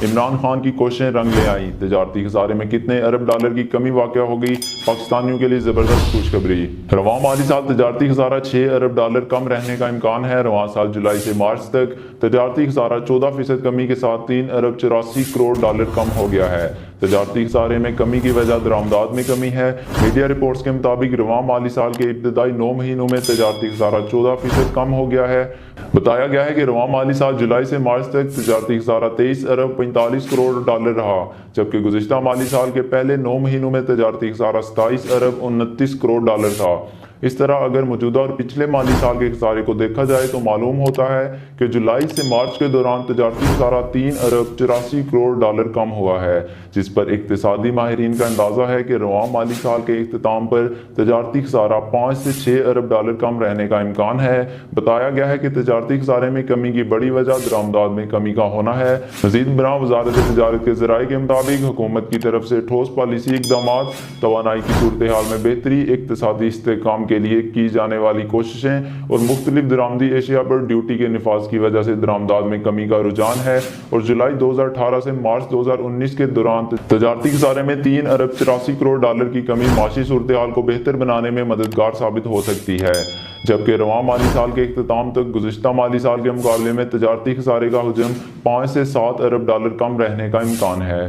عمران خان کی کوششیں رنگ لے آئیں، تجارتی خسارے میں کتنے ارب ڈالر کی کمی واقع ہو گئی، پاکستانیوں کے لیے زبردست خوشخبری۔ رواں مالی سال تجارتی خسارہ 6 ارب ڈالر کم رہنے کا امکان ہے۔ رواں سال جولائی سے مارچ تک تجارتی خسارہ 14% کمی کے ساتھ 3 ارب 84 کروڑ ڈالر کم ہو گیا ہے۔ تجارتی خسارے میں کمی کی وجہ درآمدات میں کمی ہے۔ میڈیا رپورٹس کے مطابق رواں مالی سال کے ابتدائی 9 مہینوں میں تجارتی خسارہ 14% کم ہو گیا ہے۔ بتایا گیا ہے کہ رواں مالی سال جولائی سے مارچ تک تجارتی خسارہ 23 ارب 45 کروڑ ڈالر رہا، جبکہ گزشتہ مالی سال کے پہلے 9 مہینوں میں تجارتی خسارہ 27 ارب 29 کروڑ ڈالر تھا۔ اس طرح اگر موجودہ اور پچھلے مالی سال کے خسارے کو دیکھا جائے تو معلوم ہوتا ہے کہ جولائی سے مارچ کے دوران تجارتی خسارہ 3 ارب 84 کروڑ ڈالر کم ہوا ہے، جس پر اقتصادی ماہرین کا اندازہ ہے کہ رواں مالی سال کے اختتام پر تجارتی خسارہ 5 سے 6 ارب ڈالر کم رہنے کا امکان ہے۔ بتایا گیا ہے کہ تجارتی خسارے میں کمی کی بڑی وجہ درآمدات میں کمی کا ہونا ہے۔ مزید برآں وزارت تجارت کے ذرائع کے مطابق حکومت کی طرف سے ٹھوس پالیسی اقدامات، توانائی کی صورتحال میں بہتری، اقتصادی استحکام کے لیے کی جانے والی کوششیں اور مختلف درآمدی اشیاء پر ڈیوٹی کے نفاذ کی وجہ سے درآمدات میں کمی کا رجحان ہے، اور جولائی 2018 سے مارچ 2019 کے دوران تجارتی خسارے میں 3 ارب 84 کروڑ ڈالر کی کمی معاشی صورتحال کو بہتر بنانے میں مددگار ثابت ہو سکتی ہے، جبکہ رواں مالی سال کے اختتام تک گزشتہ مالی سال کے مقابلے میں تجارتی خسارے کا حجم 5 سے 7 ارب ڈالر کم رہنے کا امکان ہے۔